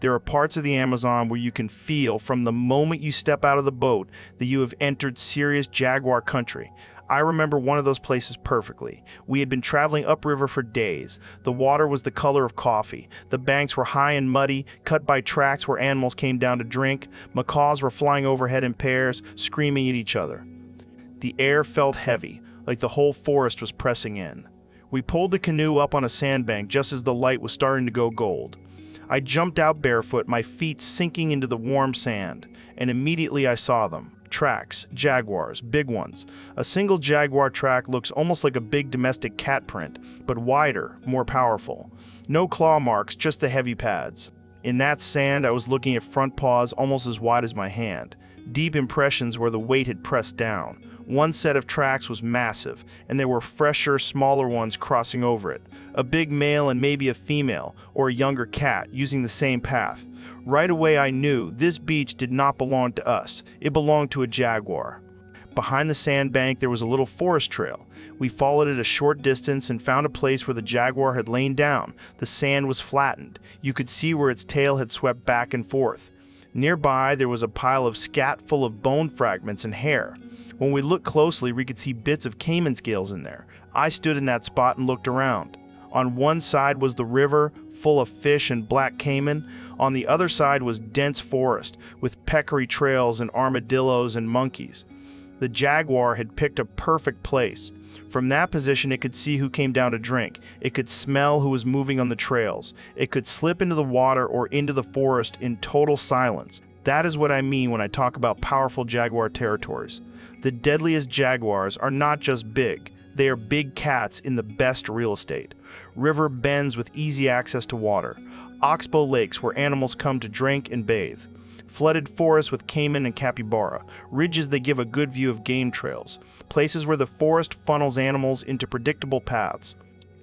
There are parts of the Amazon where you can feel from the moment you step out of the boat that you have entered serious jaguar country. I remember one of those places perfectly. We had been traveling upriver for days. The water was the color of coffee. The banks were high and muddy, cut by tracks where animals came down to drink. Macaws were flying overhead in pairs, screaming at each other. The air felt heavy, like the whole forest was pressing in. We pulled the canoe up on a sandbank just as the light was starting to go gold. I jumped out barefoot, my feet sinking into the warm sand, and immediately I saw them. Tracks, jaguars, big ones. A single jaguar track looks almost like a big domestic cat print, but wider, more powerful. No claw marks, just the heavy pads. In that sand, I was looking at front paws almost as wide as my hand. Deep impressions where the weight had pressed down. One set of tracks was massive, and there were fresher, smaller ones crossing over it. A big male and maybe a female, or a younger cat, using the same path. Right away I knew this beach did not belong to us. It belonged to a jaguar. Behind the sandbank there was a little forest trail. We followed it a short distance and found a place where the jaguar had lain down. The sand was flattened. You could see where its tail had swept back and forth. Nearby there was a pile of scat full of bone fragments and hair. When we looked closely, we could see bits of caiman scales in there. I stood in that spot and looked around. On one side was the river, full of fish and black caiman. On the other side was dense forest, with peccary trails and armadillos and monkeys. The jaguar had picked a perfect place. From that position, it could see who came down to drink. It could smell who was moving on the trails. It could slip into the water or into the forest in total silence. That is what I mean when I talk about powerful jaguar territories. The deadliest jaguars are not just big. They are big cats in the best real estate. River bends with easy access to water. Oxbow lakes where animals come to drink and bathe. Flooded forests with caiman and capybara. Ridges that give a good view of game trails. Places where the forest funnels animals into predictable paths.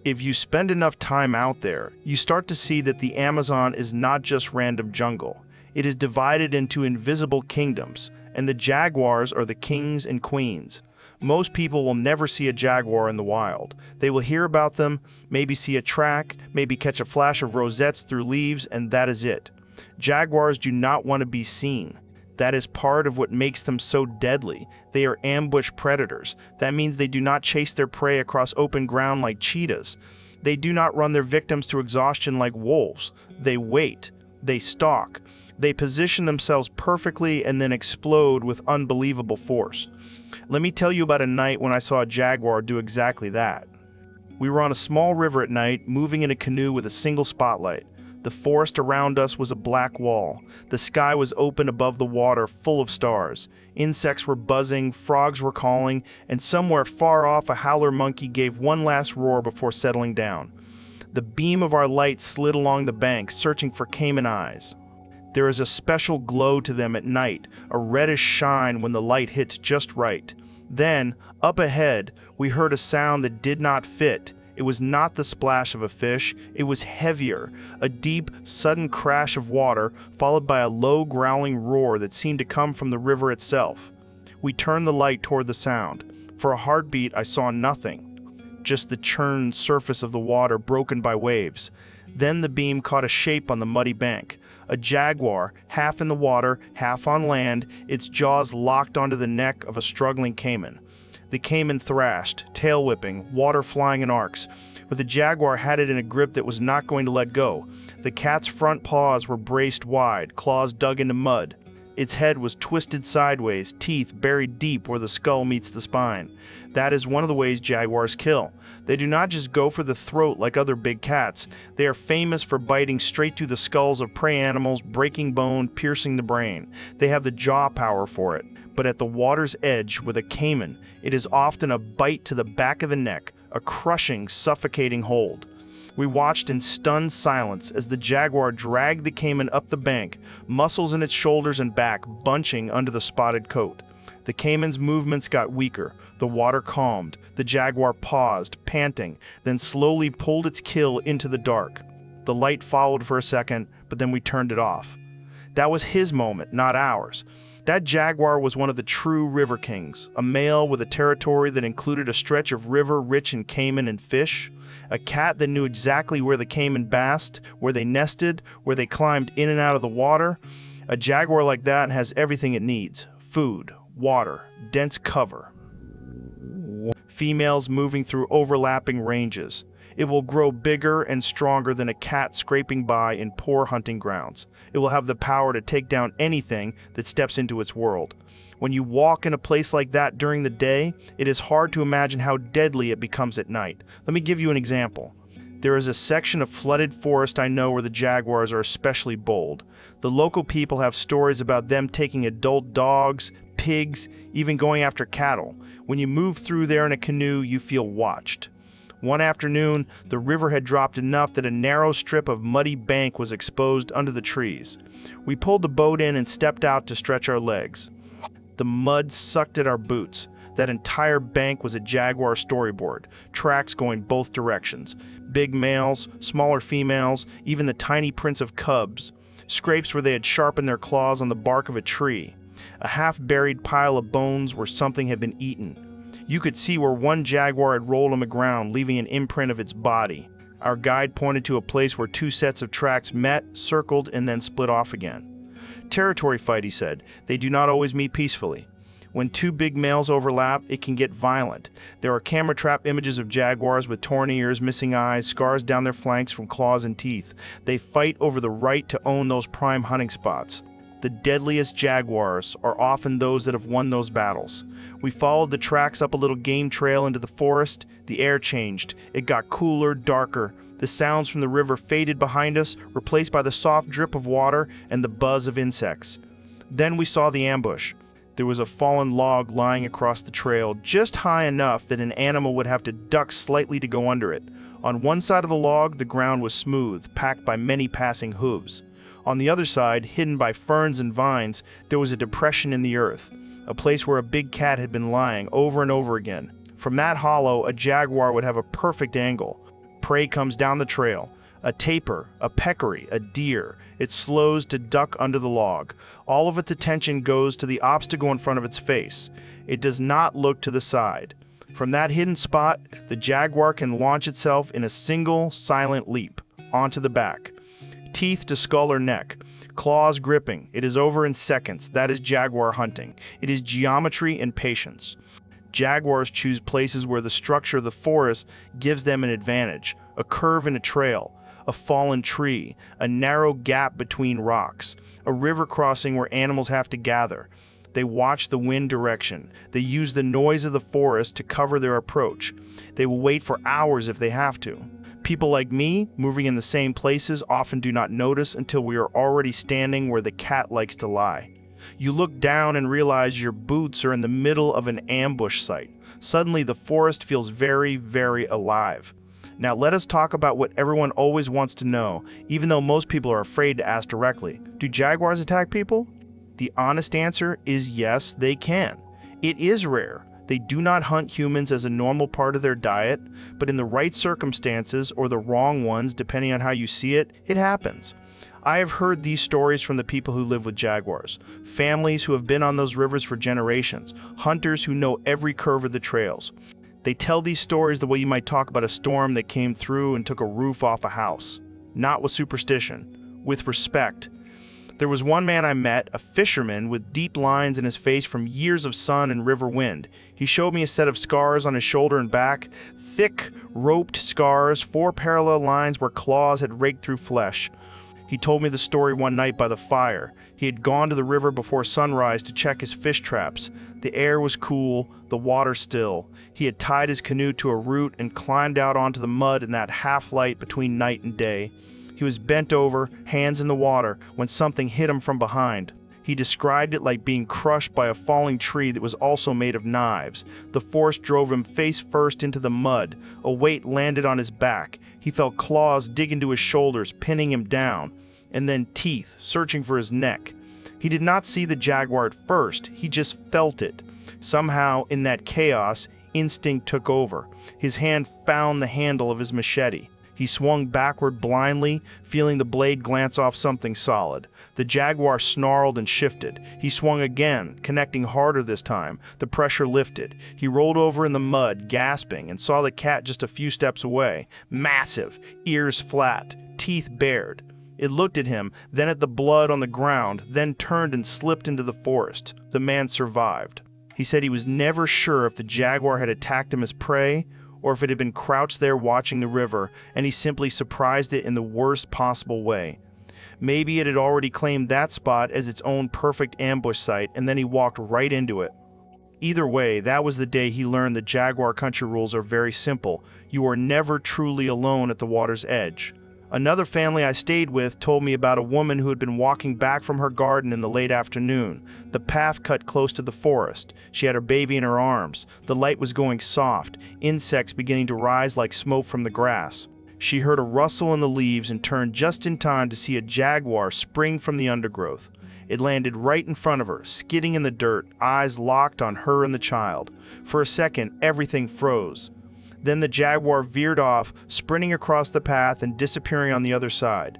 If you spend enough time out there, you start to see that the Amazon is not just random jungle. It is divided into invisible kingdoms, and the jaguars are the kings and queens. Most people will never see a jaguar in the wild. They will hear about them, maybe see a track, maybe catch a flash of rosettes through leaves, and that is it. Jaguars do not want to be seen. That is part of what makes them so deadly. They are ambush predators. That means they do not chase their prey across open ground like cheetahs. They do not run their victims to exhaustion like wolves. They wait. They stalk. They position themselves perfectly and then explode with unbelievable force. Let me tell you about a night when I saw a jaguar do exactly that. We were on a small river at night, moving in a canoe with a single spotlight. The forest around us was a black wall. The sky was open above the water, full of stars. Insects were buzzing, frogs were calling, and somewhere far off a howler monkey gave one last roar before settling down. The beam of our light slid along the bank, searching for caiman eyes. There is a special glow to them at night, a reddish shine when the light hits just right. Then, up ahead, we heard a sound that did not fit. It was not the splash of a fish, it was heavier, a deep, sudden crash of water, followed by a low, growling roar that seemed to come from the river itself. We turned the light toward the sound. For a heartbeat, I saw nothing, just the churned surface of the water broken by waves. Then the beam caught a shape on the muddy bank. A jaguar, half in the water, half on land, its jaws locked onto the neck of a struggling caiman. The caiman thrashed, tail whipping, water flying in arcs, but the jaguar had it in a grip that was not going to let go. The cat's front paws were braced wide, claws dug into mud. Its head was twisted sideways, teeth buried deep where the skull meets the spine. That is one of the ways jaguars kill. They do not just go for the throat like other big cats. They are famous for biting straight through the skulls of prey animals, breaking bone, piercing the brain. They have the jaw power for it. But at the water's edge with a caiman, it is often a bite to the back of the neck, a crushing, suffocating hold. We watched in stunned silence as the jaguar dragged the caiman up the bank, muscles in its shoulders and back bunching under the spotted coat. The caiman's movements got weaker. The water calmed. The jaguar paused, panting, then slowly pulled its kill into the dark. The light followed for a second, but then we turned it off. That was his moment, not ours. That jaguar was one of the true river kings, a male with a territory that included a stretch of river rich in caiman and fish, a cat that knew exactly where the caiman basked, where they nested, where they climbed in and out of the water. A jaguar like that has everything it needs: food, water, dense cover. Females moving through overlapping ranges. It will grow bigger and stronger than a cat scraping by in poor hunting grounds. It will have the power to take down anything that steps into its world. When you walk in a place like that during the day, it is hard to imagine how deadly it becomes at night. Let me give you an example. There is a section of flooded forest I know where the jaguars are especially bold. The local people have stories about them taking adult dogs, pigs, even going after cattle. When you move through there in a canoe, you feel watched. One afternoon, the river had dropped enough that a narrow strip of muddy bank was exposed under the trees. We pulled the boat in and stepped out to stretch our legs. The mud sucked at our boots. That entire bank was a jaguar storyboard, tracks going both directions. Big males, smaller females, even the tiny prints of cubs. Scrapes where they had sharpened their claws on the bark of a tree. A half-buried pile of bones where something had been eaten. You could see where one jaguar had rolled on the ground, leaving an imprint of its body. Our guide pointed to a place where two sets of tracks met, circled, and then split off again. Territory fight, he said. They do not always meet peacefully. When two big males overlap, it can get violent. There are camera trap images of jaguars with torn ears, missing eyes, scars down their flanks from claws and teeth. They fight over the right to own those prime hunting spots. The deadliest jaguars are often those that have won those battles. We followed the tracks up a little game trail into the forest. The air changed. It got cooler, darker. The sounds from the river faded behind us, replaced by the soft drip of water and the buzz of insects. Then we saw the ambush. There was a fallen log lying across the trail, just high enough that an animal would have to duck slightly to go under it. On one side of the log, the ground was smooth, packed by many passing hooves. On the other side, hidden by ferns and vines, there was a depression in the earth, a place where a big cat had been lying over and over again. From that hollow, a jaguar would have a perfect angle. Prey comes down the trail. A tapir, a peccary, a deer. It slows to duck under the log. All of its attention goes to the obstacle in front of its face. It does not look to the side. From that hidden spot, the jaguar can launch itself in a single, silent leap onto the back. Teeth to skull or neck, claws gripping. It is over in seconds. That is jaguar hunting. It is geometry and patience. Jaguars choose places where the structure of the forest gives them an advantage. A curve in a trail, a fallen tree, a narrow gap between rocks, a river crossing where animals have to gather. They watch the wind direction. They use the noise of the forest to cover their approach. They will wait for hours if they have to. People like me, moving in the same places, often do not notice until we are already standing where the cat likes to lie. You look down and realize your boots are in the middle of an ambush site. Suddenly, the forest feels very, very alive. Now let us talk about what everyone always wants to know, even though most people are afraid to ask directly. Do jaguars attack people? The honest answer is yes, they can. It is rare. They do not hunt humans as a normal part of their diet, but in the right circumstances, or the wrong ones, depending on how you see it, it happens. I have heard these stories from the people who live with jaguars, families who have been on those rivers for generations, hunters who know every curve of the trails. They tell these stories the way you might talk about a storm that came through and took a roof off a house. Not with superstition, with respect. There was one man I met, a fisherman with deep lines in his face from years of sun and river wind. He showed me a set of scars on his shoulder and back, thick, roped scars, 4 parallel lines where claws had raked through flesh. He told me the story one night by the fire. He had gone to the river before sunrise to check his fish traps. The air was cool, the water still. He had tied his canoe to a root and climbed out onto the mud in that half-light between night and day. He was bent over, hands in the water, when something hit him from behind. He described it like being crushed by a falling tree that was also made of knives. The force drove him face first into the mud. A weight landed on his back. He felt claws dig into his shoulders, pinning him down, and then teeth searching for his neck. He did not see the jaguar at first. He just felt it. Somehow, in that chaos, instinct took over. His hand found the handle of his machete. He He swung backward blindly, feeling the blade glance off something solid. The jaguar snarled and shifted. He swung again, connecting harder this time. The pressure lifted. He rolled over in the mud, gasping, and saw the cat just a few steps away. Massive, ears flat, teeth bared. It looked at him, then at the blood on the ground, then turned and slipped into the forest. The man survived. He said he was never sure if the jaguar had attacked him as prey, or if it had been crouched there watching the river, and he simply surprised it in the worst possible way. Maybe it had already claimed that spot as its own perfect ambush site, and then he walked right into it. Either way, that was the day he learned the Jaguar country rules are very simple. You are never truly alone at the water's edge. Another family I stayed with told me about a woman who had been walking back from her garden in the late afternoon. The path cut close to the forest. She had her baby in her arms. The light was going soft, insects beginning to rise like smoke from the grass. She heard a rustle in the leaves and turned just in time to see a jaguar spring from the undergrowth. It landed right in front of her, skidding in the dirt, eyes locked on her and the child. For a second, everything froze. Then the jaguar veered off, sprinting across the path and disappearing on the other side.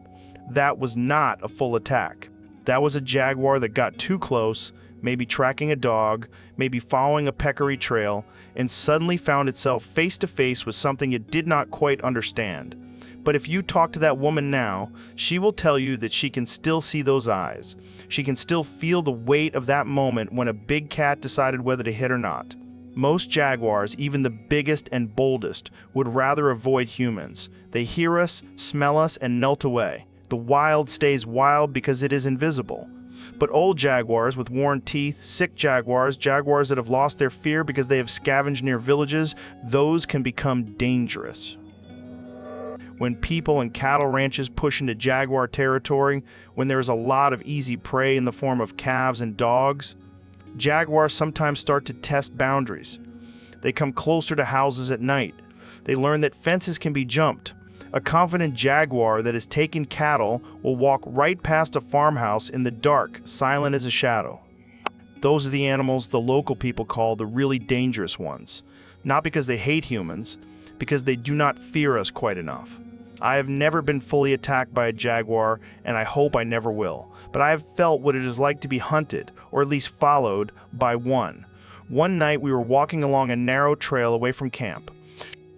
That was not a full attack. That was a jaguar that got too close, maybe tracking a dog, maybe following a peccary trail, and suddenly found itself face to face with something it did not quite understand. But if you talk to that woman now, she will tell you that she can still see those eyes. She can still feel the weight of that moment when a big cat decided whether to hit or not. Most jaguars, even the biggest and boldest, would rather avoid humans. They hear us, smell us, and melt away. The wild stays wild because it is invisible. But old jaguars with worn teeth, sick jaguars, jaguars that have lost their fear because they have scavenged near villages, those can become dangerous. When people and cattle ranches push into jaguar territory, when there is a lot of easy prey in the form of calves and dogs, jaguars sometimes start to test boundaries. They come closer to houses at night. They learn that fences can be jumped. A confident jaguar that has taken cattle will walk right past a farmhouse in the dark, silent as a shadow. Those are the animals the local people call the really dangerous ones. Not because they hate humans, because they do not fear us quite enough. I have never been fully attacked by a jaguar, and I hope I never will. But I have felt what it is like to be hunted, or at least followed, by one. One night we were walking along a narrow trail away from camp.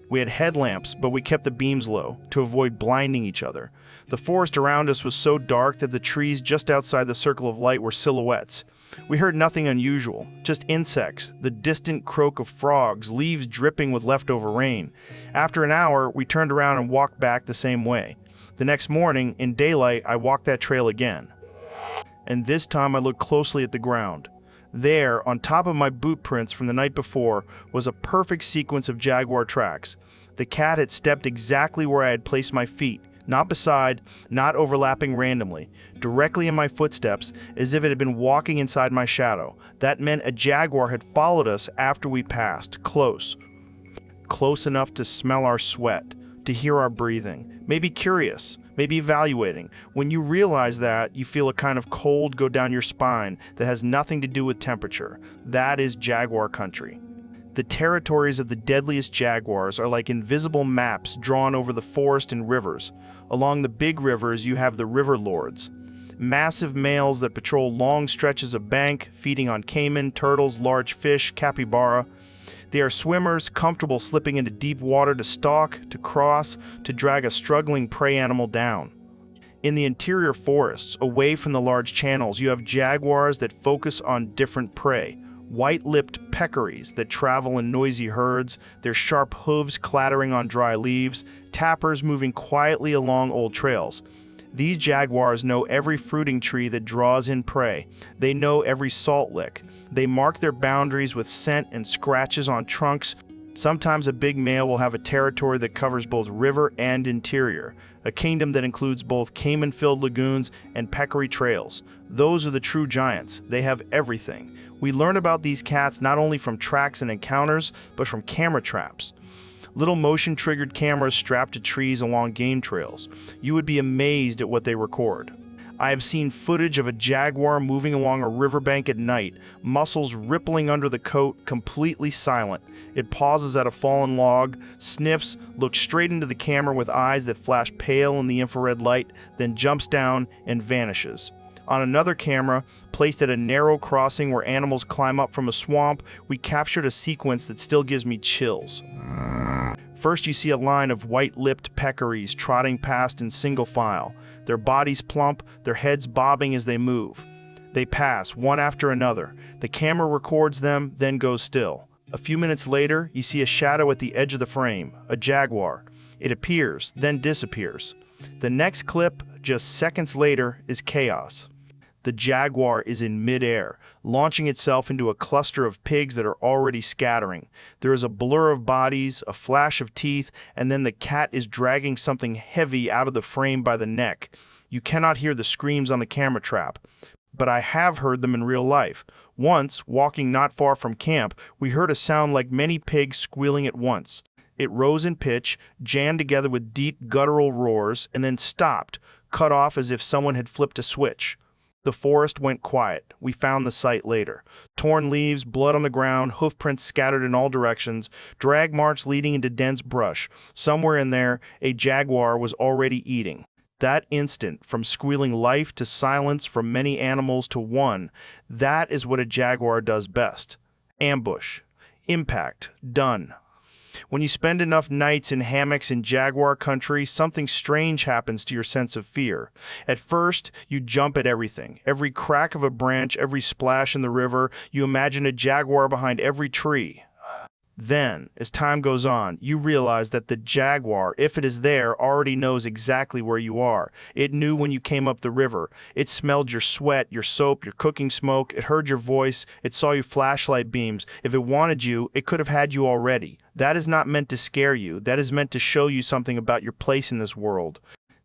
We had headlamps, but we kept the beams low, to avoid blinding each other. The forest around us was so dark that the trees just outside the circle of light were silhouettes. We heard nothing unusual, just insects, the distant croak of frogs, leaves dripping with leftover rain. After an hour, we turned around and walked back the same way. The next morning, in daylight, I walked that trail again. And this time I looked closely at the ground. There, on top of my boot prints from the night before, was a perfect sequence of jaguar tracks. The cat had stepped exactly where I had placed my feet. Not beside, not overlapping randomly, directly in my footsteps, as if it had been walking inside my shadow. That meant a jaguar had followed us after we passed, close. Close enough to smell our sweat, to hear our breathing, maybe curious, maybe evaluating. When you realize that, you feel a kind of cold go down your spine that has nothing to do with temperature. That is jaguar country. The territories of the deadliest jaguars are like invisible maps drawn over the forest and rivers. Along the big rivers, you have the river lords, massive males that patrol long stretches of bank, feeding on caiman, turtles, large fish, capybara. They are swimmers, comfortable slipping into deep water to stalk, to cross, to drag a struggling prey animal down. In the interior forests, away from the large channels, you have jaguars that focus on different prey. White-lipped peccaries that travel in noisy herds, their sharp hooves clattering on dry leaves, tappers moving quietly along old trails. These jaguars know every fruiting tree that draws in prey. They know every salt lick. They mark their boundaries with scent and scratches on trunks. Sometimes a big male will have a territory that covers both river and interior, a kingdom that includes both caiman-filled lagoons and peccary trails. Those are the true giants. They have everything. We learn about these cats not only from tracks and encounters, but from camera traps. Little motion-triggered cameras strapped to trees along game trails. You would be amazed at what they record. I have seen footage of a jaguar moving along a riverbank at night, muscles rippling under the coat, completely silent. It pauses at a fallen log, sniffs, looks straight into the camera with eyes that flash pale in the infrared light, then jumps down and vanishes. On another camera, placed at a narrow crossing where animals climb up from a swamp, we captured a sequence that still gives me chills. First, you see a line of white-lipped peccaries trotting past in single file, their bodies plump, their heads bobbing as they move. They pass, one after another. The camera records them, then goes still. A few minutes later, you see a shadow at the edge of the frame, a jaguar. It appears, then disappears. The next clip, just seconds later, is chaos. The jaguar is in midair, launching itself into a cluster of pigs that are already scattering. There is a blur of bodies, a flash of teeth, and then the cat is dragging something heavy out of the frame by the neck. You cannot hear the screams on the camera trap, but I have heard them in real life. Once, walking not far from camp, we heard a sound like many pigs squealing at once. It rose in pitch, jammed together with deep guttural roars, and then stopped, cut off as if someone had flipped a switch. The forest went quiet. We found the site later. Torn leaves, blood on the ground, hoofprints scattered in all directions, drag marks leading into dense brush. Somewhere in there, a jaguar was already eating. That instant, from squealing life to silence, from many animals to one, that is what a jaguar does best. Ambush. Impact. Done. When you spend enough nights in hammocks in jaguar country, something strange happens to your sense of fear. At first, you jump at everything. Every crack of a branch, every splash in the river, you imagine a jaguar behind every tree. Then, as time goes on, you realize that the jaguar, if it is there, already knows exactly where you are. It knew when you came up the river. It smelled your sweat, your soap, your cooking smoke. It heard your voice. It saw your flashlight beams. If it wanted you, it could have had you already. That is not meant to scare you. That is meant to show you something about your place in this world.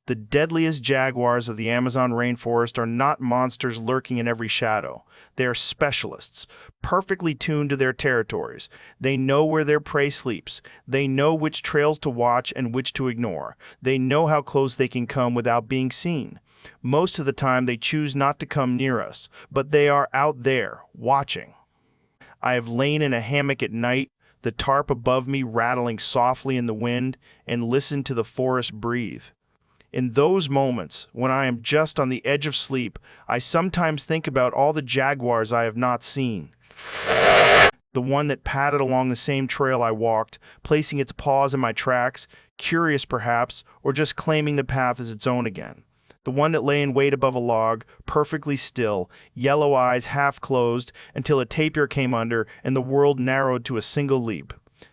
The deadliest jaguars of the Amazon rainforest are not monsters lurking in every shadow. They are specialists, perfectly tuned to their territories. They know where their prey sleeps. They know which trails to watch and which to ignore. They know how close they can come without being seen. Most of the time they choose not to come near us, but they are out there, watching. I have lain in a hammock at night, the tarp above me rattling softly in the wind, and listened to the forest breathe. In those moments, when I am just on the edge of sleep, I sometimes think about all the jaguars I have not seen. The one that padded along the same trail I walked, placing its paws in my tracks, curious perhaps, or just claiming the path as its own again. The one that lay in wait above a log, perfectly still, yellow eyes half closed, until a tapir came under and the world narrowed to a single leap.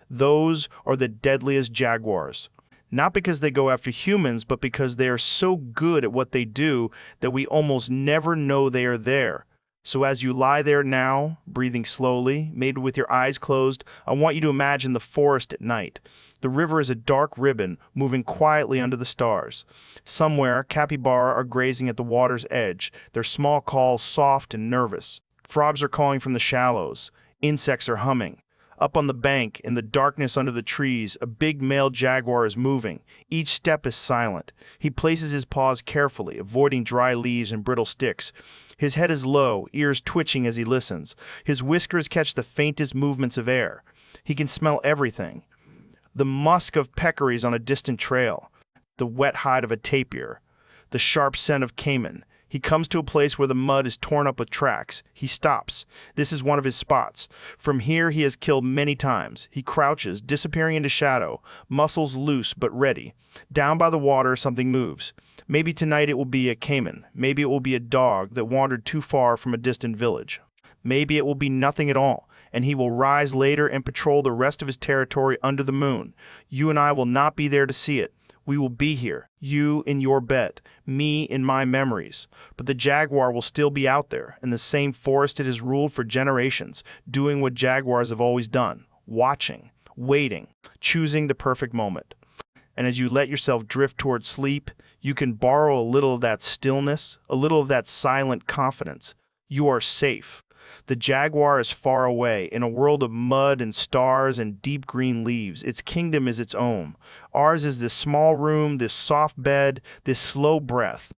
Those are the deadliest jaguars. Not because they go after humans, but because they are so good at what they do that we almost never know they are there. So as you lie there now, breathing slowly, maybe with your eyes closed, I want you to imagine the forest at night. The river is a dark ribbon, moving quietly under the stars. Somewhere, capybara are grazing at the water's edge, their small calls soft and nervous. Frogs are calling from the shallows. Insects are humming. Up on the bank, in the darkness under the trees, a big male jaguar is moving. Each step is silent. He places his paws carefully, avoiding dry leaves and brittle sticks. His head is low, ears twitching as he listens. His whiskers catch the faintest movements of air. He can smell everything. The musk of peccaries on a distant trail. The wet hide of a tapir. The sharp scent of cayman. He comes to a place where the mud is torn up with tracks. He stops. This is one of his spots. From here he has killed many times. He crouches, disappearing into shadow, muscles loose but ready. Down by the water something moves. Maybe tonight it will be a cayman. Maybe it will be a dog that wandered too far from a distant village. Maybe it will be nothing at all, and he will rise later and patrol the rest of his territory under the moon. You and I will not be there to see it. We will be here, you in your bed, me in my memories. But the jaguar will still be out there, in the same forest it has ruled for generations, doing what jaguars have always done, watching, waiting, choosing the perfect moment. And as you let yourself drift toward sleep, you can borrow a little of that stillness, a little of that silent confidence. You are safe. The jaguar is far away, in a world of mud and stars and deep green leaves. Its kingdom is its own. Ours is this small room, this soft bed, this slow breath.